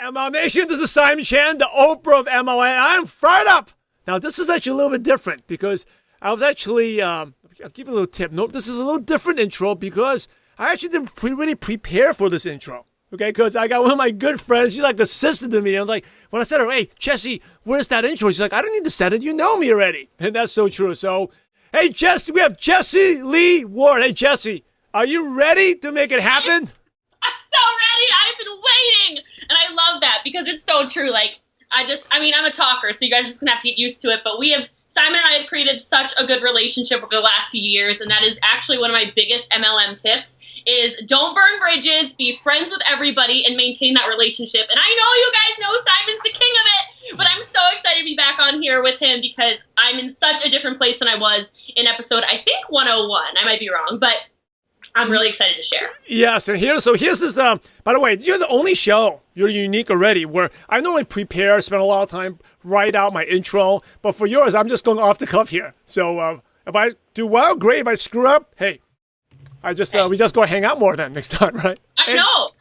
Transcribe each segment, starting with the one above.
ML Nation, this is Simon Chan, the Oprah of MLM. I'm fired up. Now, this is actually a little bit different because I was actually, I'll give you a little tip. No, this is a little different intro because I actually didn't really prepare for this intro. Okay, because I got one of my good friends. She's like a sister to me. And I'm like, when I said to her, hey, Jesse, where's that intro? She's like, I don't need to set it. You know me already. And that's so true. So, hey, Jesse, we have Jessie Lee Ward. Hey, Jesse, are you ready to make it happen? I'm so ready. I've been waiting. And I love that because it's so true. Like, I'm a talker, so you guys just gonna have to get used to it. But Simon and I have created such a good relationship over the last few years. And that is actually one of my biggest MLM tips is don't burn bridges, be friends with everybody, and maintain that relationship. And I know you guys know Simon's the king of it, but I'm so excited to be back on here with him because I'm in such a different place than I was in episode, I think, 101. I might be wrong, but I'm really excited to share. Yes, and here's this, by the way, you're the only show, you're unique already, where I normally prepare, spend a lot of time, write out my intro, but for yours, I'm just going off the cuff here. So if I do well, great. If I screw up, hey, we just go hang out more then next time, right? I know.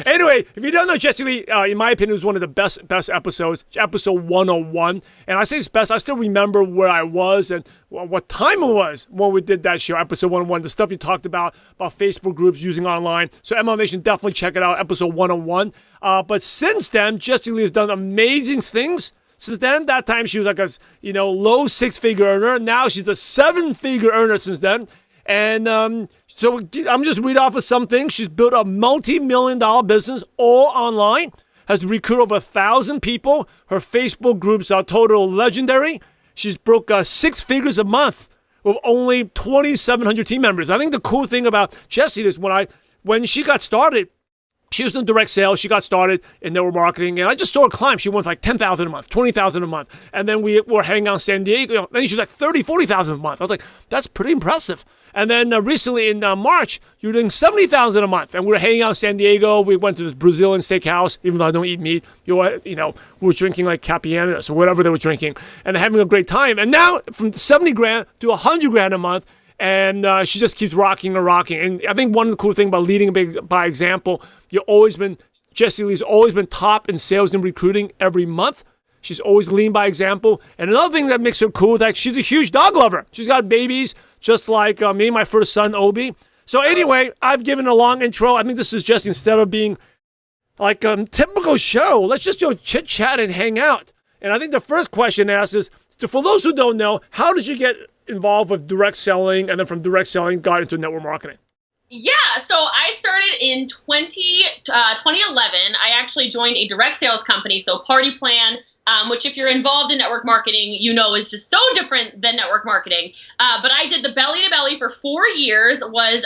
Anyway, if you don't know Jessie Lee, in my opinion, it was one of the best episodes, episode 101. And I say it's best, I still remember where I was and what time it was when we did that show, episode 101, the stuff you talked about Facebook groups using online. So ML Nation, definitely check it out, episode 101. But since then, Jessie Lee has done amazing things. Since then, that time she was like a low six-figure earner. Now she's a seven-figure earner since then. And so I'm just read off of some things. She's built a multi-million-dollar business all online, has recruited over 1,000 people. Her Facebook groups are total legendary. She's broke 6 figures a month with only 2,700 team members. I think the cool thing about Jessie is when she got started, she was in direct sales. She got started in network marketing, and I just saw her climb. She went like 10,000 a month, 20,000 a month, and then we were hanging out in San Diego. Then she was like 30, 40,000 a month. I was like, that's pretty impressive. And then recently in March, you were doing 70,000 a month, and we were hanging out in San Diego. We went to this Brazilian steakhouse, even though I don't eat meat. We were drinking like Capianas or whatever they were drinking, and having a great time. And now from 70 grand to 100 grand a month. And she just keeps rocking and rocking. And I think one of the cool things about leading by example, Jessie Lee's always been top in sales and recruiting every month. She's always leading by example. And another thing that makes her cool is that she's a huge dog lover. She's got babies just like me and my first son, Obi. So anyway, I've given a long intro. I think this is just instead of being like a typical show, let's just go chit-chat and hang out. And I think the first question asked is, for those who don't know, how did you get involved with direct selling, and then from direct selling got into network marketing? Yeah, so I started in 2011. I actually joined a direct sales company, so Party Plan, which if you're involved in network marketing, is just so different than network marketing. But I did the belly to belly for 4 years, was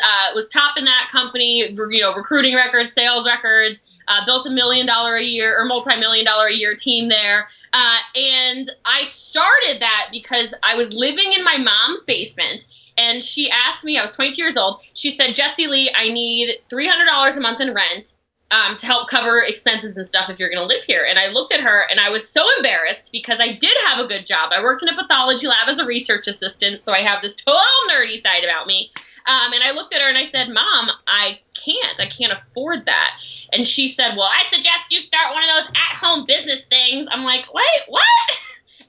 top in that company, recruiting records, sales records, built $1 million a year or multi-million-dollar a year team there. And I started that because I was living in my mom's basement, and she asked me, I was 22 years old, she said, Jessie Lee, I need $300 a month in rent to help cover expenses and stuff if you're going to live here. And I looked at her, and I was so embarrassed because I did have a good job. I worked in a pathology lab as a research assistant, so I have this total nerdy side about me. And I looked at her and I said, Mom, I can't afford that. And she said, well, I suggest you start one of those at-home business things. I'm like, wait, what?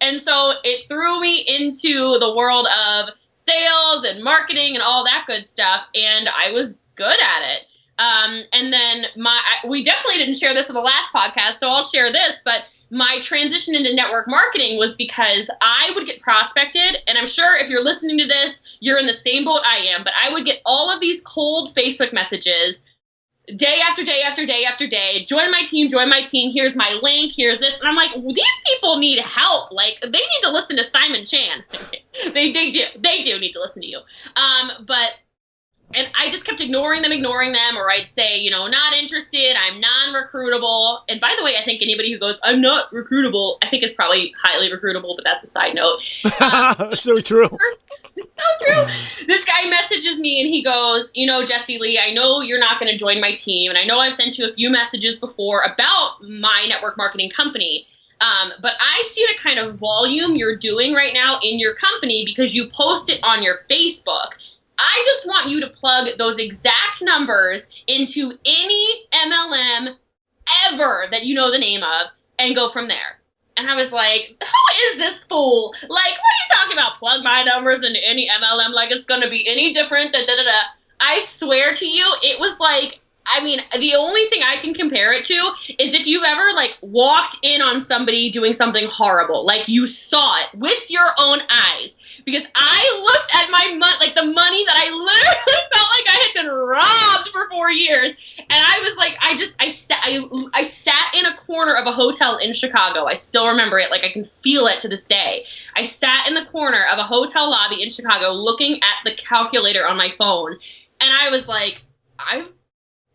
And so it threw me into the world of sales and marketing and all that good stuff. And I was good at it. And then we definitely didn't share this in the last podcast, so I'll share this, but my transition into network marketing was because I would get prospected, and I'm sure if you're listening to this, you're in the same boat I am, but I would get all of these cold Facebook messages day after day after day after day. Join my team, here's my link, here's this. And I'm like, these people need help. Like, they need to listen to Simon Chan. They do need to listen to you. And I just kept ignoring them, or I'd say, not interested, I'm non-recruitable. And by the way, I think anybody who goes, I'm not recruitable, I think is probably highly recruitable, but that's a side note. So true. It's so true. This guy messages me and he goes, Jessie Lee, I know you're not going to join my team. And I know I've sent you a few messages before about my network marketing company. But I see the kind of volume you're doing right now in your company because you post it on your Facebook. I just want you to plug those exact numbers into any MLM whoever that you know the name of and go from there. And I was like, who is this fool? Like, what are you talking about? Plug my numbers into any MLM like it's going to be any different. I swear to you, it was like, I mean, the only thing I can compare it to is if you've ever, like, walked in on somebody doing something horrible. Like, you saw it with your own eyes. Because I looked at my money, like, the money that I literally felt like I had been robbed for 4 years. And I was like, I sat in a corner of a hotel in Chicago. I still remember it. Like, I can feel it to this day. I sat in the corner of a hotel lobby in Chicago looking at the calculator on my phone. And I was like,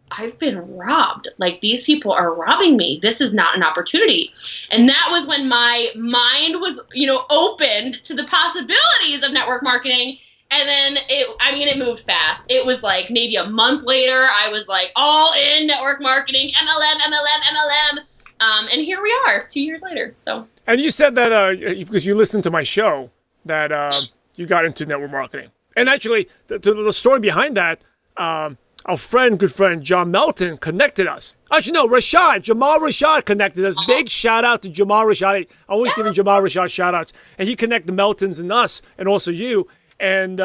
I've been robbed. Like, these people are robbing me. This is not an opportunity. And that was when my mind was, opened to the possibilities of network marketing. And then it moved fast. It was like maybe a month later, I was like all in network marketing, MLM. And here we are 2 years later. So. And you said that because you listened to my show that you got into network marketing. And actually, the story behind that, our good friend, John Melton, connected us. Actually, no, Jamal Rashad connected us. Big shout out to Jamal Rashad. I always giving Jamal Rashad shout outs. And he connected the Meltons and us, and also you. And,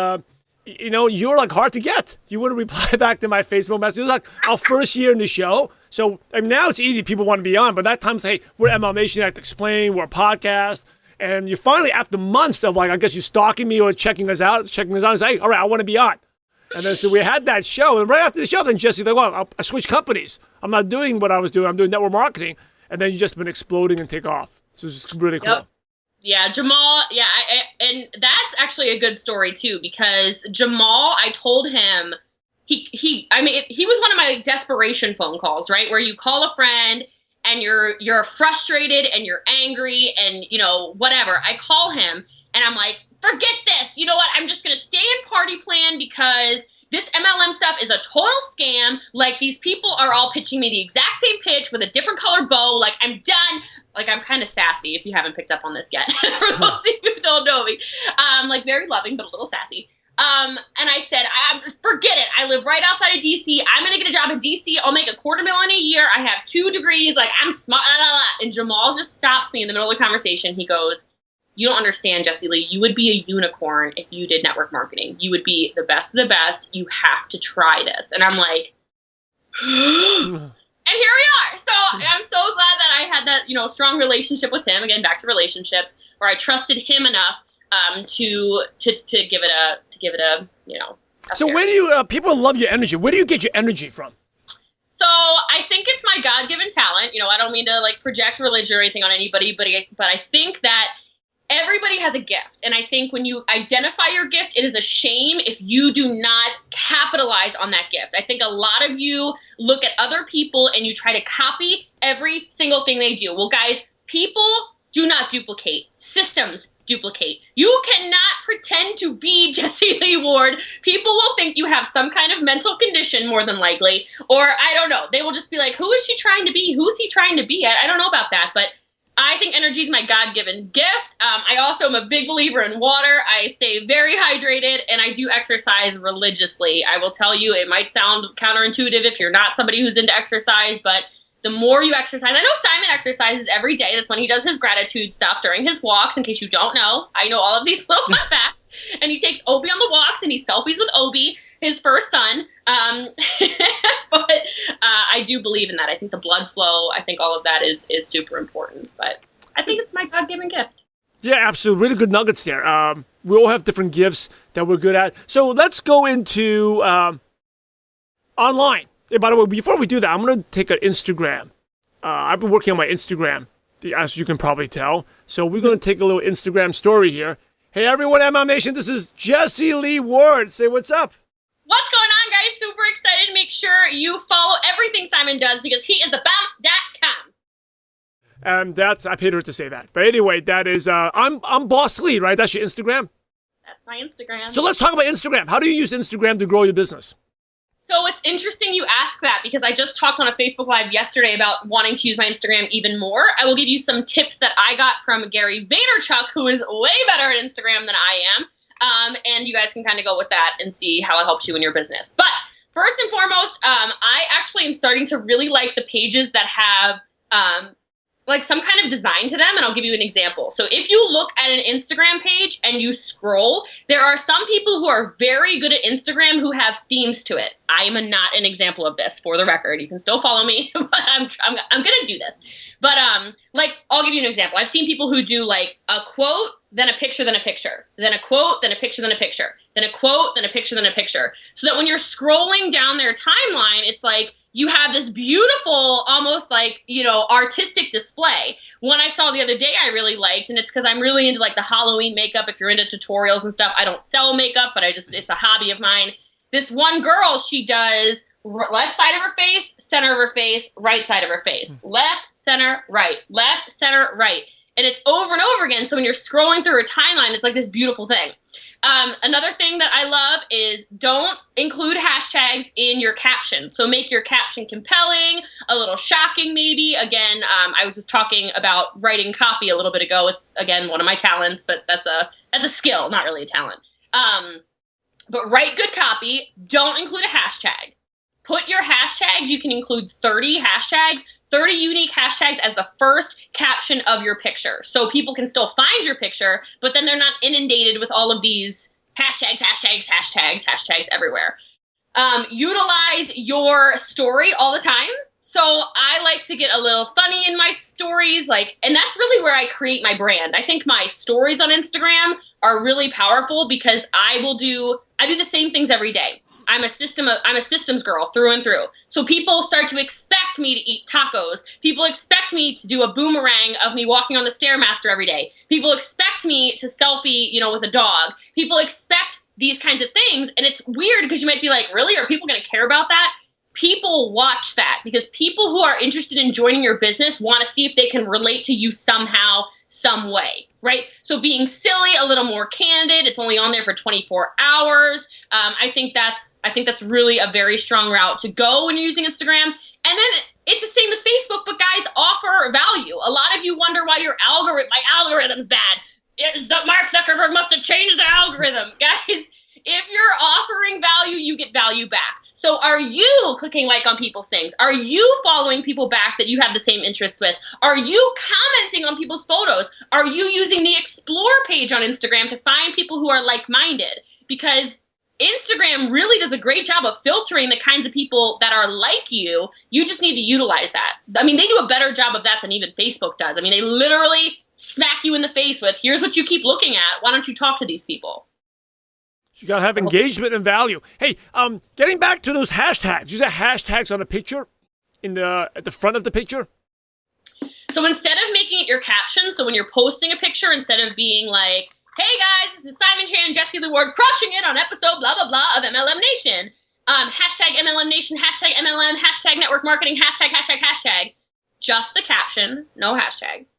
you're like hard to get. You wouldn't reply back to my Facebook message. It was like our first year in the show. So now it's easy. People want to be on. But that time, hey, we're MLM Nation, I have to explain. We're a podcast. And you finally, after months of I guess you stalking me or checking us out, and say, hey, all right, I want to be on. And then so we had that show, and right after the show, then Jesse, I switched companies. I'm not doing what I was doing. I'm doing network marketing, and then you just been exploding and take off. So it's just really cool. Yep. Yeah, Jamal. Yeah, and that's actually a good story too, because Jamal, I told him he was one of my desperation phone calls, right, where you call a friend and you're frustrated and you're angry and whatever. I call him and I'm like, forget this. You know what? I'm just going to stay in Party Plan because this MLM stuff is a total scam. Like, these people are all pitching me the exact same pitch with a different colored bow. Like, I'm done. Like, I'm kind of sassy if you haven't picked up on this yet. For those of you who don't know me. Like, very loving, but a little sassy. And I said, forget it. I live right outside of D.C. I'm going to get a job in D.C. I'll make $250,000 a year. I have 2 degrees. Like, I'm smart. And Jamal just stops me in the middle of the conversation. He goes, you don't understand, Jesse Lee. You would be a unicorn if you did network marketing. You would be the best of the best. You have to try this. And I'm like, and here we are. So I'm so glad that I had that, strong relationship with him. Again, back to relationships, where I trusted him enough to give it a. So where do you people love your energy? Where do you get your energy from? So I think it's my God-given talent. I don't mean to project religion or anything on anybody, but I think that everybody has a gift. And I think when you identify your gift, it is a shame if you do not capitalize on that gift. I think a lot of you look at other people and you try to copy every single thing they do. Well, guys, people do not duplicate. Systems duplicate. You cannot pretend to be Jesse Lee Ward. People will think you have some kind of mental condition, more than likely. Or, I don't know. They will just be like, who is she trying to be? Who's he trying to be? I don't know about that, but I think energy is my God-given gift. I also am a big believer in water. I stay very hydrated, and I do exercise religiously. I will tell you, it might sound counterintuitive if you're not somebody who's into exercise, but the more you exercise, I know Simon exercises every day. That's when he does his gratitude stuff during his walks, in case you don't know. I know all of these little fun facts. And he takes Obi on the walks, and he selfies with Obi, his first son. But I do believe in that. I think the blood flow, I think all of that is super important. But I think it's my God-given gift. Yeah, absolutely. Really good nuggets there. We all have different gifts that we're good at. So let's go into online. Hey, by the way, before we do that, I'm going to take an Instagram. I've been working on my Instagram, as you can probably tell. So we're going to take a little Instagram story here. Hey, everyone, MLM Nation, this is Jesse Lee Ward. Say what's up. What's going on, guys? Super excited to make sure you follow everything Simon does because he is the bomb.com. I paid her to say that. But anyway, that is, I'm Boss Lee, right? That's your Instagram? That's my Instagram. So let's talk about Instagram. How do you use Instagram to grow your business? So it's interesting you ask that because I just talked on a Facebook Live yesterday about wanting to use my Instagram even more. I will give you some tips that I got from Gary Vaynerchuk, who is way better at Instagram than I am. And you guys can kind of go with that and see how it helps you in your business. But First and foremost, I actually am starting to really like the pages that have like some kind of design to them, and I'll give you an example. So if you look at an Instagram page and you scroll, there are some people who are very good at Instagram who have themes to it. I am not an example of this, for the record. You can still follow me, but I'm gonna do this. But like, I'll give you an example. I've seen people who do like a quote, then a picture, then a picture, then a quote, then a picture, then a picture, then a quote, then a picture, then a picture. So that when you're scrolling down their timeline, it's like you have this beautiful, almost like, you know, artistic display. One I saw the other day I really liked, and it's because I'm really into like the Halloween makeup. If you're into tutorials and stuff, I don't sell makeup, but it's a hobby of mine. This one girl, she does left side of her face, center of her face, right side of her face, left, center, right, left, center, right. And it's over and over again. So when you're scrolling through her timeline, it's like this beautiful thing. Another thing that I love is don't include hashtags in your caption. So make your caption compelling, a little shocking maybe. Again, I was talking about writing copy a little bit ago. It's, again, one of my talents, but that's a skill, not really a talent. But write good copy. Don't include a hashtag. Put your hashtags, you can include 30 hashtags, 30 unique hashtags as the first caption of your picture. So people can still find your picture, but then they're not inundated with all of these hashtags everywhere. Utilize your story all the time. So I like to get a little funny in my stories, and that's really where I create my brand. I think my stories on Instagram are really powerful because I do the same things every day. I'm a systems girl through and through. So people start to expect me to eat tacos. People expect me to do a boomerang of me walking on the Stairmaster every day. People expect me to selfie, with a dog. People expect these kinds of things. And it's weird because you might be like, really? Are people going to care about that? People watch that because people who are interested in joining your business want to see if they can relate to you somehow, some way, right? So being silly, a little more candid. It's only on there for 24 hours. I think that's really a very strong route to go when you're using Instagram. And then it's the same as Facebook, but guys, offer value. A lot of you wonder why my algorithm's bad. Mark Zuckerberg must have changed the algorithm. Guys, if you're offering value, you get value back. So are you clicking like on people's things? Are you following people back that you have the same interests with? Are you commenting on people's photos? Are you using the Explore page on Instagram to find people who are like-minded? Because Instagram really does a great job of filtering the kinds of people that are like you. You just need to utilize that. I mean, they do a better job of that than even Facebook does. I mean, they literally smack you in the face with, here's what you keep looking at. Why don't you talk to these people? You got to have engagement and value. Hey, getting back to those hashtags. Use that hashtags on a picture at the front of the picture. So instead of making it your caption, so when you're posting a picture, instead of being like, hey guys, this is Simon Chan and Jessie Lee Ward crushing it on episode blah, blah, blah of MLM Nation. Hashtag MLM Nation, hashtag MLM, hashtag network marketing, hashtag. Just the caption, no hashtags.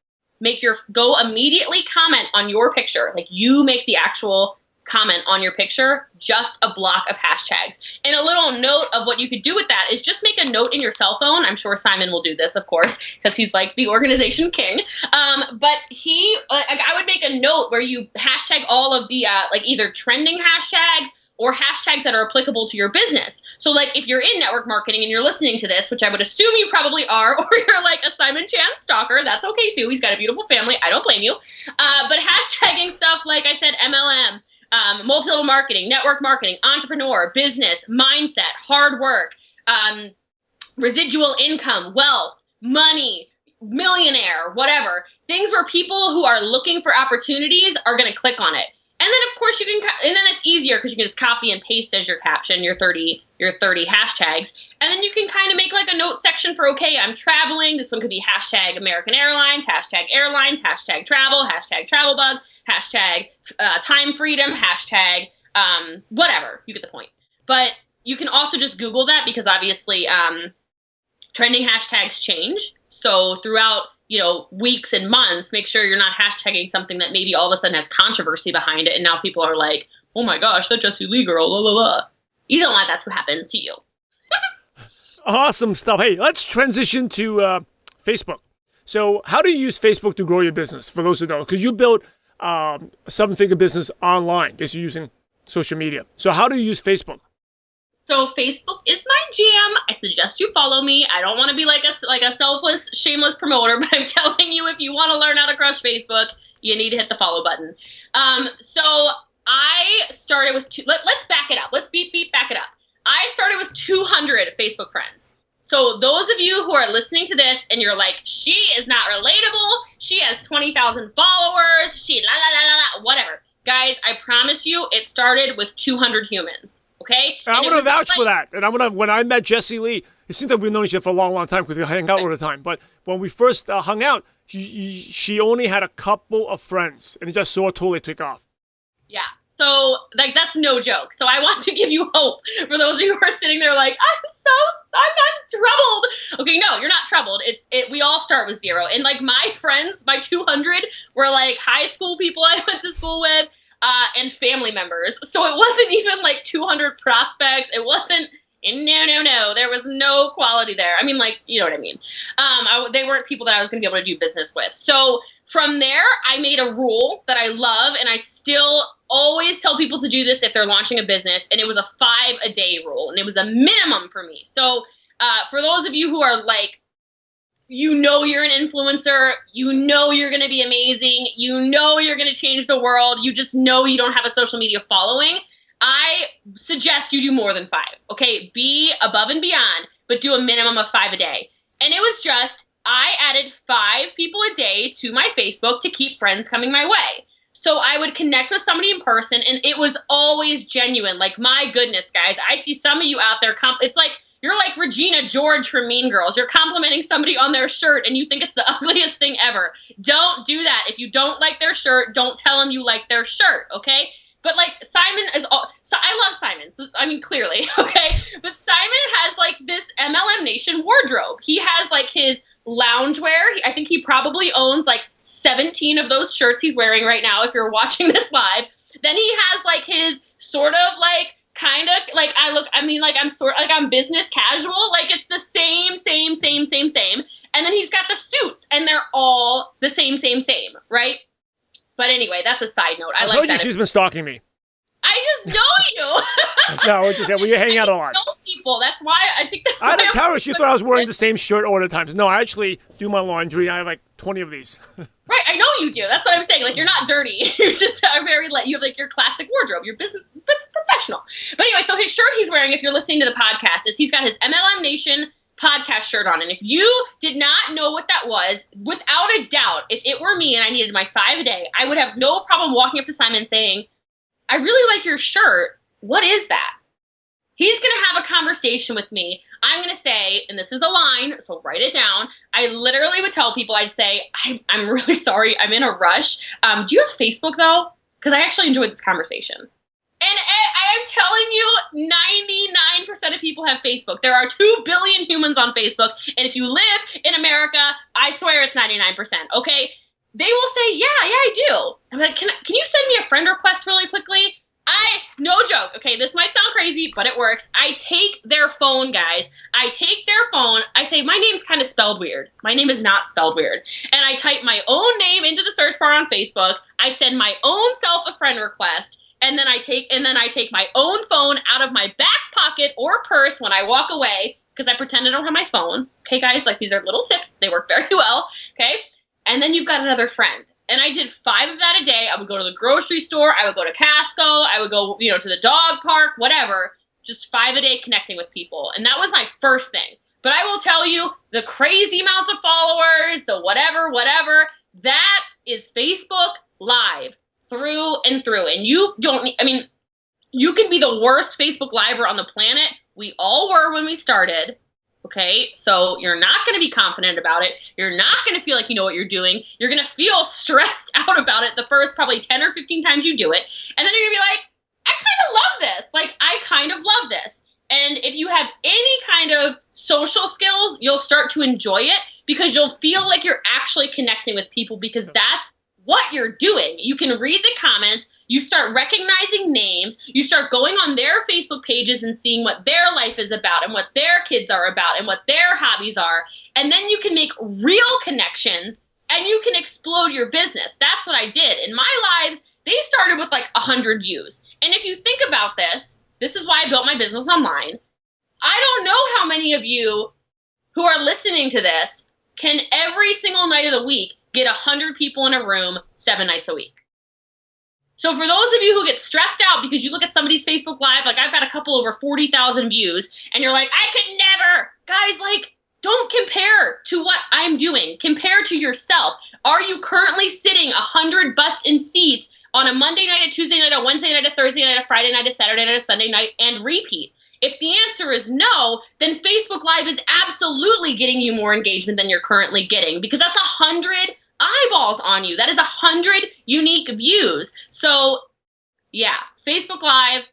Go immediately comment on your picture. Like you make the actual comment on your picture, just a block of hashtags. And a little note of what you could do with that is just make a note in your cell phone. I'm sure Simon will do this, of course, because he's like the organization king. But I would make a note where you hashtag all of the either trending hashtags or hashtags that are applicable to your business. So like if you're in network marketing and you're listening to this, which I would assume you probably are, or you're like a Simon Chan stalker, that's okay too. He's got a beautiful family. I don't blame you. But hashtagging stuff, like I said, MLM, multi-level marketing, network marketing, entrepreneur, business, mindset, hard work, residual income, wealth, money, millionaire, whatever. Things where people who are looking for opportunities are going to click on it. And then, of course, and then it's easier because you can just copy and paste as your caption, your 30 hashtags. And then you can kind of make like a note section for, okay, I'm traveling. This one could be hashtag American Airlines, hashtag travel, hashtag travel bug, hashtag time freedom, hashtag whatever. You get the point. But you can also just Google that because obviously trending hashtags change. So throughout weeks and months, make sure you're not hashtagging something that maybe all of a sudden has controversy behind it. And now people are like, oh my gosh, that Jessie Lee girl, la la la. You don't want that to happen to you. Awesome stuff. Hey, let's transition to Facebook. So how do you use Facebook to grow your business, for those who don't? Because you built a 7-figure business online. Guess you're using social media. So how do you use Facebook? So Facebook is my jam. I suggest you follow me. I don't want to be like a selfless, shameless promoter, but I'm telling you, if you want to learn how to crush Facebook, you need to hit the follow button. So I started with let's back it up. Let's back it up. I started with 200 Facebook friends. So those of you who are listening to this and you're like, she is not relatable, she has 20,000 followers, she la la la la la, whatever. Guys, I promise you, it started with 200 humans. Okay? And I'm going to vouch for that. And when I met Jessie Lee, it seems like we've known each other for a long, long time because we hang out all the time. But when we first hung out, she only had a couple of friends, and it just so totally took off. Yeah. So, like, that's no joke. So I want to give you hope for those of you who are sitting there like, I'm not troubled. Okay, no, you're not troubled. We all start with zero. And, like, my friends, my 200 were, like, high school people I went to school with. And family members. So it wasn't even like 200 prospects. It wasn't, no. There was no quality there. I mean, like, you know what I mean? They weren't people that I was going to be able to do business with. So from there, I made a rule that I love, and I still always tell people to do this if they're launching a business, and it was a 5-a-day rule, and it was a minimum for me. So for those of you who are like, you know you're an influencer, you know you're going to be amazing, you know you're going to change the world, you just know you don't have a social media following, I suggest you do more than 5, okay? Be above and beyond, but do a minimum of 5 a day. And it was just, I added 5 people a day to my Facebook to keep friends coming my way. So I would connect with somebody in person, and it was always genuine. Like, my goodness, guys, I see some of you out there, it's like, you're like Regina George from Mean Girls. You're complimenting somebody on their shirt and you think it's the ugliest thing ever. Don't do that. If you don't like their shirt, don't tell them you like their shirt, okay? But like Simon so I love Simon. So I mean, clearly, okay? But Simon has like this MLM Nation wardrobe. He has like his loungewear. I think he probably owns like 17 of those shirts he's wearing right now if you're watching this live. Then he has like his sort of like kind of like I'm business casual, like it's the same. And then he's got the suits and they're all the same, right? But anyway, that's a side note. I like told that. You she's been stalking me. I just know you. No, we hang out a lot. Know people. That's why I think that's. I didn't tell her. She thought I was wearing the same shirt all the time. No, I actually do my laundry. I have like 20 of these. Right, I know you do. That's what I'm saying. Like, you're not dirty. You just are you have like your classic wardrobe. You're business, but it's professional. But anyway, so his shirt he's wearing, if you're listening to the podcast, is he's got his MLM Nation podcast shirt on. And if you did not know what that was, without a doubt, if it were me and I needed my 5 a day, I would have no problem walking up to Simon and saying, I really like your shirt. What is that? He's going to have a conversation with me. I'm going to say, and this is the line, so write it down. I literally would tell people, I'd say, I'm really sorry, I'm in a rush. Do you have Facebook, though? Because I actually enjoyed this conversation. And I'm telling you, 99% of people have Facebook. There are 2 billion humans on Facebook, and if you live in America, I swear it's 99%, okay? They will say, yeah, I do. I'm like, can you send me a friend request really quickly? No joke, okay, this might sound crazy, but it works. I take their phone, guys. I take their phone. I say, my name's kind of spelled weird. My name is not spelled weird. And I type my own name into the search bar on Facebook. I send my own self a friend request. And then I take my own phone out of my back pocket or purse when I walk away, because I pretend I don't have my phone. Okay, guys, like, these are little tips. They work very well, okay? And then you've got another friend. And I did 5 of that a day. I would go to the grocery store. I would go to Costco. I would go, to the dog park, whatever. Just 5 a day connecting with people. And that was my first thing. But I will tell you, the crazy amounts of followers, the whatever, that is Facebook Live through and through. And you can be the worst Facebook Liver on the planet. We all were when we started. Okay, so you're not going to be confident about it. You're not going to feel like you know what you're doing. You're going to feel stressed out about it the first probably 10 or 15 times you do it. And then you're going to be like, I kind of love this. Like, I kind of love this. And if you have any kind of social skills, you'll start to enjoy it because you'll feel like you're actually connecting with people because that's what you're doing. You can read the comments. You start recognizing names. You start going on their Facebook pages and seeing what their life is about and what their kids are about and what their hobbies are. And then you can make real connections and you can explode your business. That's what I did. In my lives, they started with like 100 views. And if you think about this This is why I built my business online. I don't know how many of you who are listening to this can every single night of the week get 100 people in a room 7 nights a week. So for those of you who get stressed out because you look at somebody's Facebook Live, like I've got a couple over 40,000 views, and you're like, I could never. Guys, like, don't compare to what I'm doing. Compare to yourself. Are you currently sitting 100 butts in seats on a Monday night, a Tuesday night, a Wednesday night, a Thursday night, a Friday night, a Saturday night, a Sunday night, and repeat? If the answer is no, then Facebook Live is absolutely getting you more engagement than you're currently getting, because that's 100 eyeballs on you. That is 100 unique views. So yeah, Facebook Live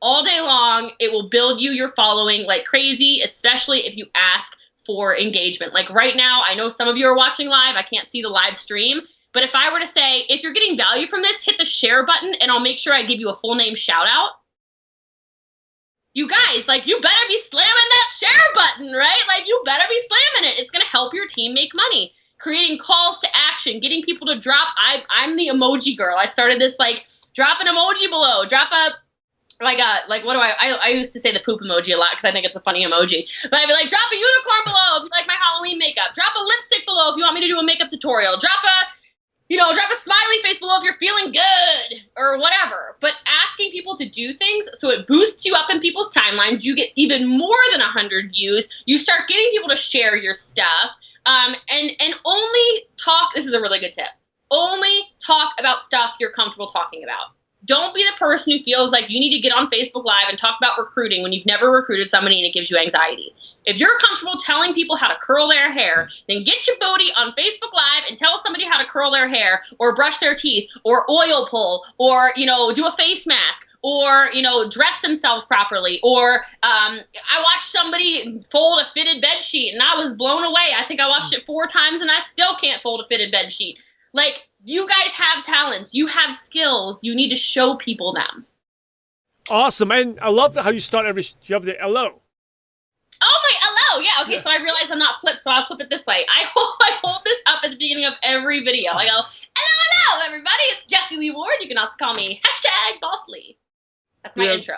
all day long. It will build you your following like crazy, especially if you ask for engagement. Like right now, I know some of you are watching live. I can't see the live stream. But if I were to say, if you're getting value from this, hit the share button and I'll make sure I give you a full name shout out. You guys, like, you better be slamming that share button, right? Like, you better be slamming it. It's going to help your team make money. Creating calls to action, getting people to drop. I'm the emoji girl. I started this, like, drop an emoji below. Drop a, what do I used to say the poop emoji a lot because I think it's a funny emoji. But I'd be like, drop a unicorn below if you like my Halloween makeup. Drop a lipstick below if you want me to do a makeup tutorial. Drop a smiley face below if you're feeling good or whatever. But asking people to do things so it boosts you up in people's timelines. You get even more than 100 views. You start getting people to share your stuff. And only talk, this is a really good tip, only talk about stuff you're comfortable talking about. Don't be the person who feels like you need to get on Facebook Live and talk about recruiting when you've never recruited somebody and it gives you anxiety. If you're comfortable telling people how to curl their hair, then get your booty on Facebook Live and tell somebody how to curl their hair or brush their teeth or oil pull or, do a face mask or, dress themselves properly. Or I watched somebody fold a fitted bed sheet and I was blown away. I think I watched it 4 times and I still can't fold a fitted bed sheet. Like, you guys have talents. You have skills. You need to show people them. Awesome. And I love how you start you have the hello. Oh, my hello. Yeah. Okay. Yeah. So I realize I'm not flipped, so I'll flip it this way. I hold this up at the beginning of every video. I go, hello, everybody. It's Jessie Lee Ward. You can also call me #BossLee. That's my intro.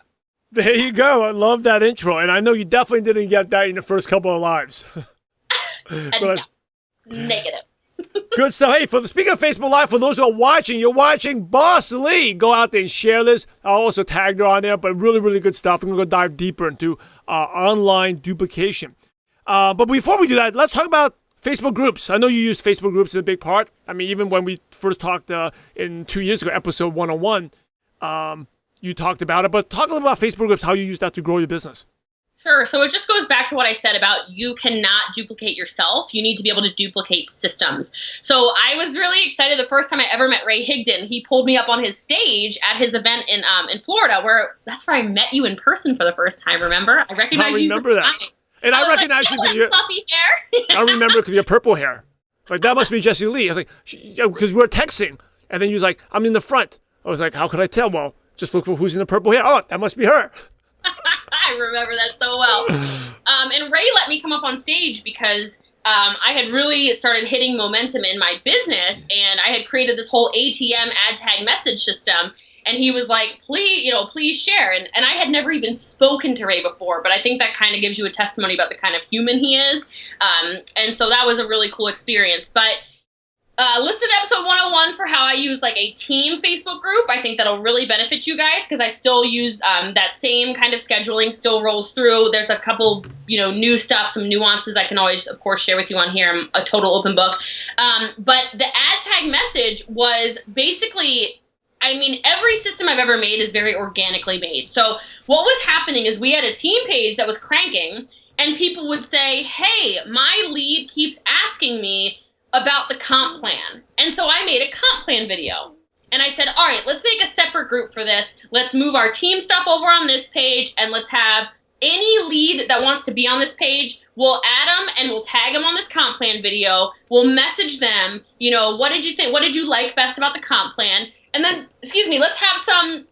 There you go. I love that intro. And I know you definitely didn't get that in the first couple of lives. No. Negative. Good stuff. Hey, speaking of Facebook Live, for those who are watching, you're watching Boss Lee. Go out there and share this. I'll also tag her on there, but really, really good stuff. I'm going to go dive deeper into online duplication. But before we do that, let's talk about Facebook groups. I know you use Facebook groups in a big part. I mean, even when we first talked in 2 years ago, episode 101, you talked about it. But talk a little about Facebook groups, how you use that to grow your business. Sure. So it just goes back to what I said about you cannot duplicate yourself. You need to be able to duplicate systems. So I was really excited the first time I ever met Ray Higdon. He pulled me up on his stage at his event in Florida, that's where I met you in person for the first time. Remember? I recognized you. I remember that. And I recognize you because you fluffy hair. I remember because you have purple hair. Like, that must be Jessie Lee. I was like, because we were texting, and then you was like, I'm in the front. I was like, how could I tell? Well, just look for who's in the purple hair. Oh, that must be her. I remember that so well. And Ray let me come up on stage because I had really started hitting momentum in my business, and I had created this whole ATM ad tag message system. And he was like, please share. And I had never even spoken to Ray before, but I think that kind of gives you a testimony about the kind of human he is. And so that was a really cool experience. But listen to episode 101 for how I use like a team Facebook group. I think that'll really benefit you guys because I still use that same kind of scheduling still rolls through. There's a couple, new stuff, some nuances I can always, of course, share with you on here. I'm a total open book. But the ad tag message was basically, every system I've ever made is very organically made. So what was happening is we had a team page that was cranking and people would say, hey, my lead keeps asking me about the comp plan. And so I made a comp plan video. And I said, all right, let's make a separate group for this. Let's move our team stuff over on this page, and let's have any lead that wants to be on this page, we'll add them and we'll tag them on this comp plan video. We'll message them, what did you think? What did you like best about the comp plan? And then, let's have some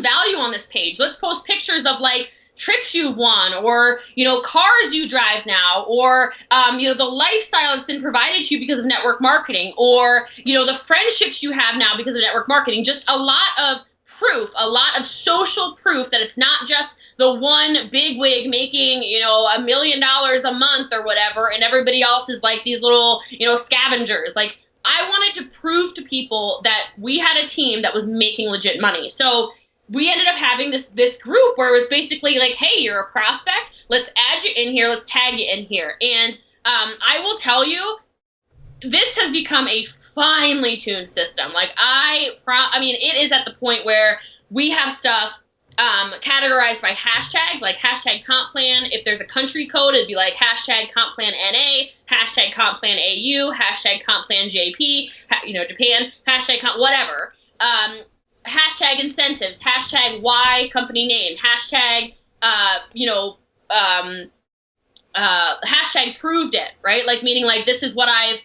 value on this page. Let's post pictures of like trips you've won, or cars you drive now, or the lifestyle that's been provided to you because of network marketing, or the friendships you have now because of network marketing. Just a lot of proof, a lot of social proof that it's not just the one big wig making, you know, $1 million a month or whatever, and everybody else is like these little, you know, scavengers. Like, I wanted to prove to people that we had a team that was making legit money. So we ended up having this group where it was basically like, hey, you're a prospect. Let's add you in here. Let's tag you in here. And I will tell you, this has become a finely tuned system. Like, I mean, it is at the point where we have stuff categorized by hashtags, like hashtag comp plan. If there's a country code, it'd be like hashtag comp plan NA, hashtag comp plan AU, hashtag comp plan JP, you know, Japan, hashtag comp, whatever. Hashtag incentives, hashtag Y company name, hashtag, hashtag proved it, right? Like, meaning like, this is what I've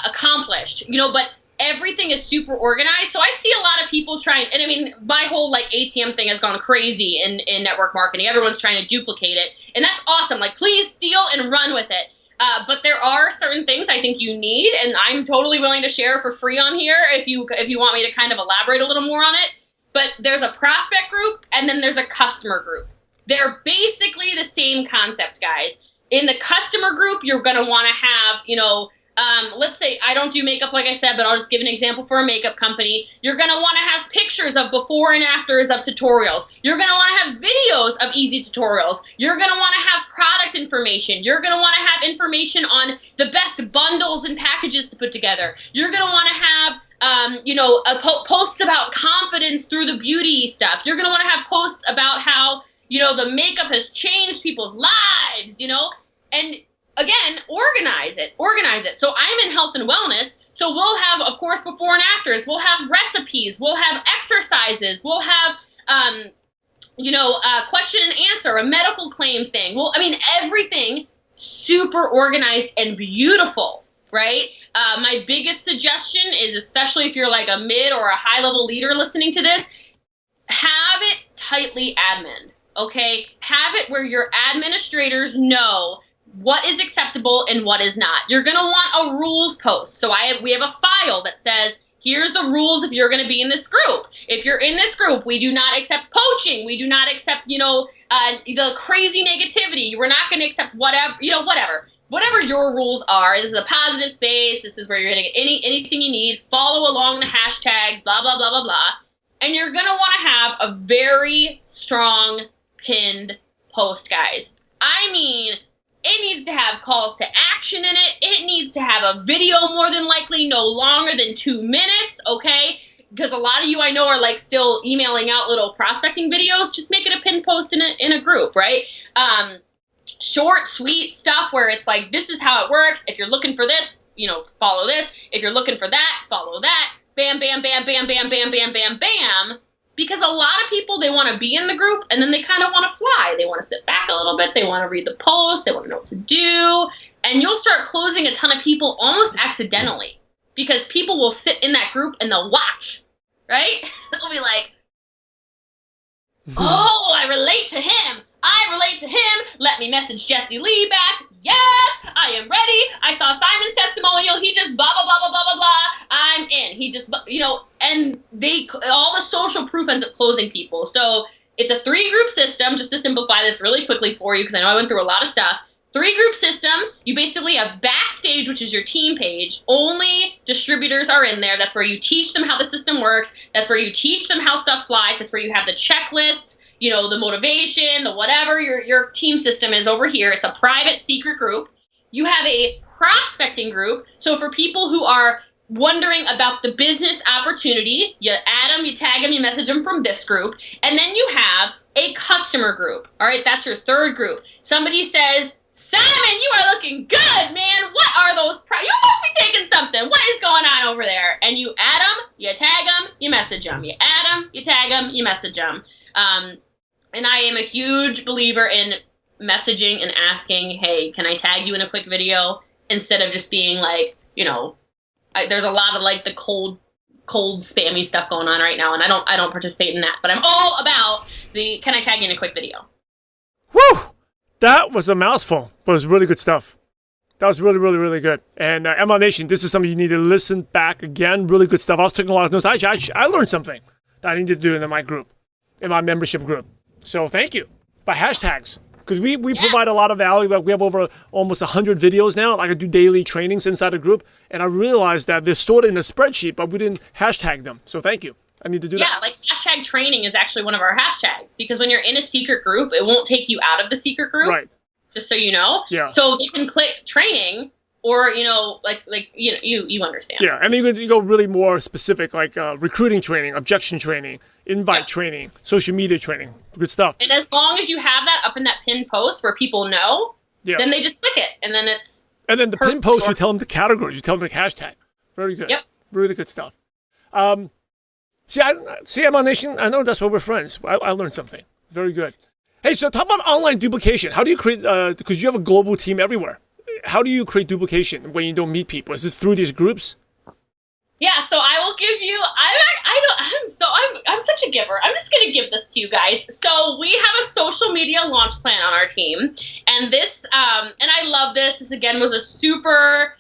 accomplished, you know, but everything is super organized. So I see a lot of people trying, and I mean, my whole like ATM thing has gone crazy in network marketing. Everyone's trying to duplicate it, and that's awesome. Like, please steal and run with it. But there are certain things I think you need, and I'm totally willing to share for free on here if you want me to kind of elaborate a little more on it. But there's a prospect group, and then there's a customer group. They're basically the same concept, guys. In the customer group, you're going to want to have, you know, let's say I don't do makeup, like I said, but I'll just give an example for a makeup company. You're going to want to have pictures of before and afters of tutorials. You're going to want to have videos of easy tutorials. You're going to want to have product information. You're going to want to have information on the best bundles and packages to put together. You're going to want to have, posts about confidence through the beauty stuff. You're going to want to have posts about how, you know, the makeup has changed people's lives, you know, and again, organize it. So I'm in health and wellness. So we'll have, of course, before and afters. We'll have recipes. We'll have exercises. We'll have, question and answer, a medical claim thing. Well, I mean, everything super organized and beautiful, right? My biggest suggestion is, especially if you're like a mid or a high level leader listening to this, have it tightly admin, okay? Have it where your administrators know what is acceptable and what is not. You're going to want a rules post. So we have a file that says, here's the rules if you're going to be in this group. If you're in this group, we do not accept poaching. We do not accept, the crazy negativity. We're not going to accept whatever, whatever your rules are. This is a positive space. This is where you're going to get anything you need. Follow along the hashtags, blah, blah, blah, blah, blah. And you're going to want to have a very strong pinned post, guys. I mean, it needs to have calls to action in it. It needs to have a video, more than likely, no longer than 2 minutes, okay? Because a lot of you I know are like still emailing out little prospecting videos. Just make it a pinned post in a group, right? Short, sweet stuff where it's like, this is how it works. If you're looking for this, follow this. If you're looking for that, follow that. Bam, bam, bam, bam, bam, bam, bam, bam, bam. Because a lot of people, they want to be in the group and then they kind of want to fly. They want to sit back a little bit. They want to read the post. They want to know what to do. And you'll start closing a ton of people almost accidentally because people will sit in that group and they'll watch, right? They'll be like, oh, I relate to him. I relate to him. Let me message Jesse Lee back. Yes, I am ready. I saw Simon's testimonial. He just blah, blah, blah, blah, blah, blah, blah. I'm in. He just, and all the social proof ends up closing people. So it's a 3-group system, just to simplify this really quickly for you, because I know I went through a lot of stuff. 3-group system, you basically have backstage, which is your team page. Only distributors are in there. That's where you teach them how the system works. That's where you teach them how stuff flies. That's where you have the checklists, the motivation, the whatever your team system is over here. It's a private secret group. You have a prospecting group. So for people who are wondering about the business opportunity, you add them, you tag them, you message them from this group. And then you have a customer group. All right, that's your 3rd group. Somebody says, Simon, you are looking good, man. What are those? You must be taking something. What is going on over there? And you add them, you tag them, you message them. You add them, you tag them, you message them. And I am a huge believer in messaging and asking, hey, can I tag you in a quick video? Instead of just being like, there's a lot of like the cold spammy stuff going on right now. And I don't participate in that, but I'm all about can I tag you in a quick video? Woo! That was a mouthful, but it was really good stuff. That was really, really, really good. And ML Nation, this is something you need to listen back again. Really good stuff. I was taking a lot of notes. I learned something. that I need to do in my group, in my membership group. So thank you. By hashtags. Because we provide a lot of value. Like we have over almost 100 videos now. Like I do daily trainings inside the group. And I realized that they're stored in a spreadsheet, but we didn't hashtag them. So thank you. I need to do that. Yeah, like hashtag training is actually one of our hashtags. Because when you're in a secret group, it won't take you out of the secret group. Right. Just so you know. Yeah. So you can click training or, you understand. Yeah, and then you go really more specific, like recruiting training, objection training, invite training, social media training. Good stuff. And as long as you have that up in that pinned post where people know, then they just click it, and then it's And then the pinned post, you tell them the categories, you tell them the hashtag. Very good. Yep. Really good stuff. CML Nation, I know that's why we're friends. I learned something. Very good. Hey, so talk about online duplication. How do you create, because you have a global team everywhere. How do you create duplication when you don't meet people? Is it through these groups? Yeah, so I will give you. I'm such a giver. I'm just gonna give this to you guys. So we have a social media launch plan on our team, and this, and I love this. This again was a super